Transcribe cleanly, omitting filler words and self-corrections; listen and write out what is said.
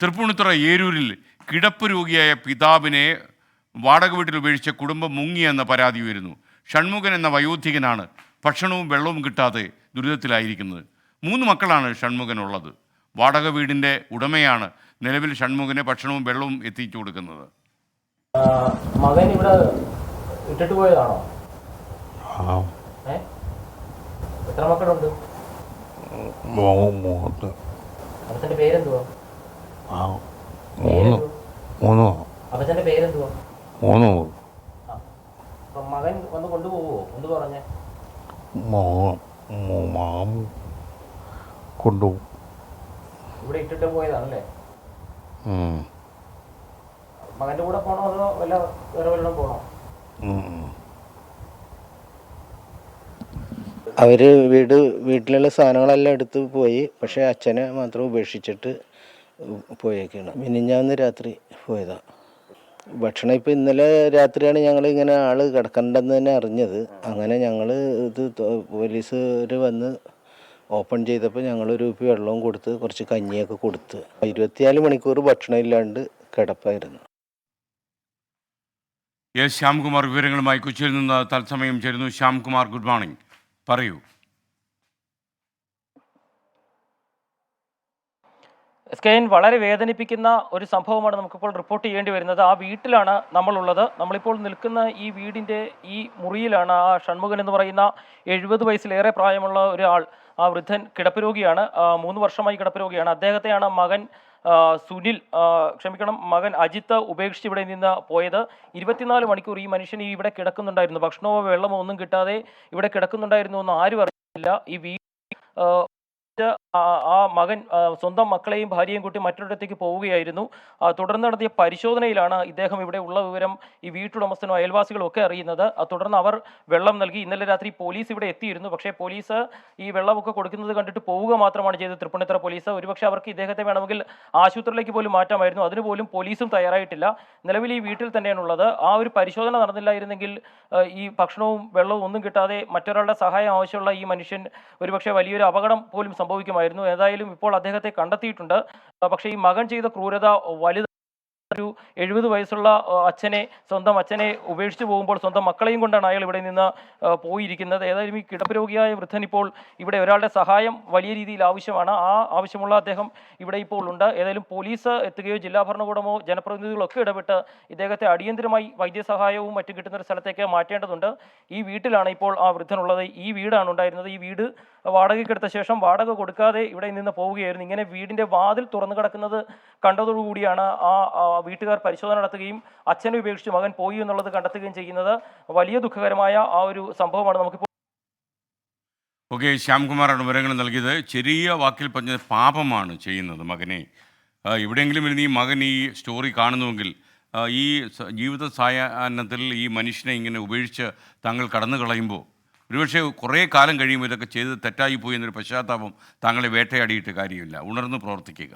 തൃപ്പൂണിത്തുറ ഏരൂരിൽ കിടപ്പ് രോഗിയായ പിതാവിനെ വാടക വീട്ടിൽ ഉപേക്ഷിച്ച കുടുംബം മുങ്ങിയെന്ന പരാതി ഉയരുന്നു. ഷൺമുഖൻ എന്ന വയോധികനാണ് ഭക്ഷണവും വെള്ളവും കിട്ടാതെ ദുരിതത്തിലായിരിക്കുന്നത്. 3 മക്കളാണ് ഷൺമുഖനുള്ളത്. വാടക വീടിൻ്റെ ഉടമയാണ് നിലവിൽ ഷൺമുഖന് ഭക്ഷണവും വെള്ളവും എത്തിച്ചു കൊടുക്കുന്നത്. മകൻ ഇവിടെ ഇട്ടിട്ട് പോയതാണോ? എത്ര മക്കളുണ്ട്? അപ്പച്ചന്റെ പേരെന്തുവാ? അപ്പച്ചന്റെ പേരെന്തുവാ? മകൻ വന്ന് കൊണ്ടുപോവോ? എന്ത് പറഞ്ഞേ? കൊണ്ടുപോകും. ഇവിടെ ഇട്ടിട്ട് പോയതാണല്ലേ? മകന്റെ കൂടെ പോണോ അതോ വേറെ വല്ലതും പോണോ? അവർ വീട്ടിലുള്ള സാധനങ്ങളെല്ലാം എടുത്ത് പോയി. പക്ഷേ അച്ഛനെ മാത്രം ഉപേക്ഷിച്ചിട്ട് പോയേക്കാണ്. മിനിഞ്ഞാന്ന് രാത്രി പോയതാണ്. ഭക്ഷണം ഇപ്പോൾ ഇന്നലെ രാത്രിയാണ് ഞങ്ങൾ ഇങ്ങനെ ആൾ കിടക്കണ്ടെന്ന് തന്നെ അറിഞ്ഞത്. അങ്ങനെ ഞങ്ങൾ ഇത് പോലീസുകാർ വന്ന് ഓപ്പൺ ചെയ്തപ്പോൾ ഞങ്ങളൊരു കുപ്പി വെള്ളവും കൊടുത്ത് കുറച്ച് കഞ്ഞിയൊക്കെ കൊടുത്ത് 24 മണിക്കൂർ ഭക്ഷണം ഇല്ലാണ്ട് കിടപ്പായിരുന്നു. എസ് ശ്യാംകുമാർ വിവരങ്ങളുമായി കൊച്ചിയിൽ നിന്ന് തത്സമയം ചേരുന്നു. Shyamkumar, good morning. പറയൂ. സ്കെയിൻ, വളരെ വേദനിപ്പിക്കുന്ന ഒരു സംഭവമാണ് നമുക്കിപ്പോൾ റിപ്പോർട്ട് ചെയ്യേണ്ടി വരുന്നത്. ആ വീട്ടിലാണ് നമ്മളുള്ളത്. നമ്മളിപ്പോൾ നിൽക്കുന്ന ഈ വീടിൻ്റെ ഈ മുറിയിലാണ് ആ ഷൺമുഖൻ എന്ന് പറയുന്ന 70 വയസ്സിലേറെ പ്രായമുള്ള ഒരാൾ, ആ വൃദ്ധൻ കിടപ്പ് രോഗിയാണ്. 3 വർഷമായി കിടപ്പ് രോഗിയാണ്. അദ്ദേഹത്തെയാണ് മകൻ മകൻ അജിത്ത് ഉപേക്ഷിച്ച് ഇവിടെ നിന്ന് പോയത്. 24 മണിക്കൂർ ഈ മനുഷ്യൻ ഇവിടെ കിടക്കുന്നുണ്ടായിരുന്നു. ഭക്ഷണമോ വെള്ളമോ ഒന്നും കിട്ടാതെ ഇവിടെ കിടക്കുന്നുണ്ടായിരുന്നു എന്ന് ആരും അറിയില്ല. ഈ ആ മകൻ സ്വന്തം മക്കളെയും ഭാര്യയും കൂട്ടി മറ്റൊരിടത്തേക്ക് പോവുകയായിരുന്നു. തുടർന്ന് നടത്തിയ പരിശോധനയിലാണ് ഇദ്ദേഹം ഇവിടെ ഉള്ള വിവരം ഈ വീട്ടുടമസ്ഥനും അയൽവാസികളും ഒക്കെ അറിയുന്നത്. തുടർന്ന് അവർ വെള്ളം നൽകി. ഇന്നലെ രാത്രി പോലീസ് ഇവിടെ എത്തിയിരുന്നു. പക്ഷേ പോലീസ് ഈ വെള്ളമൊക്കെ കൊടുക്കുന്നത് കണ്ടിട്ട് പോവുക മാത്രമാണ് ചെയ്തത്. തൃപ്പൂണിത്തുറ പോലീസ് ഒരുപക്ഷെ അവർക്ക് ഇദ്ദേഹത്തെ വേണമെങ്കിൽ ആശുപത്രിയിലേക്ക് പോലും മാറ്റാമായിരുന്നു. അതിനുപോലും പോലീസും തയ്യാറായിട്ടില്ല. നിലവിൽ ഈ വീട്ടിൽ തന്നെയാണുള്ളത്. ആ ഒരു പരിശോധന നടന്നില്ലായിരുന്നെങ്കിൽ ഈ ഭക്ഷണവും വെള്ളവും ഒന്നും കിട്ടാതെ മറ്റൊരാളുടെ സഹായം ആവശ്യമുള്ള ഈ മനുഷ്യൻ ഒരുപക്ഷെ വലിയൊരു അപകടം പോലും സംഭവിക്കുമായിരുന്നു. ഏതായാലും ഇപ്പോൾ അദ്ദേഹത്തെ കണ്ടെത്തിയിട്ടുണ്ട്. പക്ഷേ ഈ മകൻ ചെയ്ത ക്രൂരത വലുത്. ഒരു 70 വയസ്സുള്ള സ്വന്തം അച്ഛനെ ഉപേക്ഷിച്ച് പോകുമ്പോൾ സ്വന്തം മക്കളെയും കൊണ്ടാണ് അയാൾ ഇവിടെ നിന്ന് പോയിരിക്കുന്നത്. ഏതായാലും ഈ കിടപ്പ് രോഗിയായ വൃദ്ധൻ ഇപ്പോൾ ഇവിടെ ഒരാളുടെ സഹായം വലിയ രീതിയിൽ ആവശ്യമാണ്. ആ ആവശ്യമുള്ള അദ്ദേഹം ഇവിടെ ഇപ്പോൾ ഉണ്ട്. ഏതായാലും പോലീസ് എത്തുകയോ ജില്ലാ ഭരണകൂടമോ ജനപ്രതിനിധികളൊക്കെ ഇടപെട്ട് ഇദ്ദേഹത്തെ അടിയന്തരമായി വൈദ്യസഹായവും മറ്റും കിട്ടുന്ന ഒരു സ്ഥലത്തേക്ക് മാറ്റേണ്ടതുണ്ട്. ഈ വീട്ടിലാണ് ഇപ്പോൾ ആ വൃദ്ധനുള്ളത്. ഈ വീടാണ് ഉണ്ടായിരുന്നത്. ഈ വീട് വാടകയ്ക്കെടുത്ത ശേഷം വാടക കൊടുക്കാതെ ഇവിടെ നിന്ന് പോവുകയായിരുന്നു. ഇങ്ങനെ വീടിൻ്റെ വാതിൽ തുറന്നു കിടക്കുന്നത് കണ്ടതോടുകൂടിയാണ് ആ വീട്ടുകാർ പരിശോധന നടത്തുകയും അച്ഛനെ ഉപേക്ഷിച്ച് മകൻ പോയി എന്നുള്ളത് കണ്ടെത്തുകയും ചെയ്യുന്നത്. വലിയ ദുഃഖകരമായ ആ ഒരു സംഭവമാണ് നമുക്കിപ്പോൾ. ഓക്കെ, ശ്യാംകുമാറാണ് വിവരങ്ങൾ നൽകിയത്. ചെറിയ വാക്കിൽ പറഞ്ഞത് പാപമാണ് ചെയ്യുന്നത് മകനെ. എവിടെയെങ്കിലും ഇരുന്ന് ഈ മകൻ ഈ സ്റ്റോറി കാണുന്നുവെങ്കിൽ ഈ ജീവിത സായാഹ്നത്തിൽ ഈ മനുഷ്യനെ ഇങ്ങനെ ഉപേക്ഷിച്ച് താങ്കൾ കടന്നു കളയുമ്പോൾ ഒരുപക്ഷെ കുറേ കാലം കഴിയുമ്പോൾ ഇതൊക്കെ ചെയ്ത് തെറ്റായി പോയി എന്നൊരു പശ്ചാത്താപം താങ്കളെ വേട്ടയാടിയിട്ട് കാര്യമില്ല. ഉണർന്ന് പ്രവർത്തിക്കുക.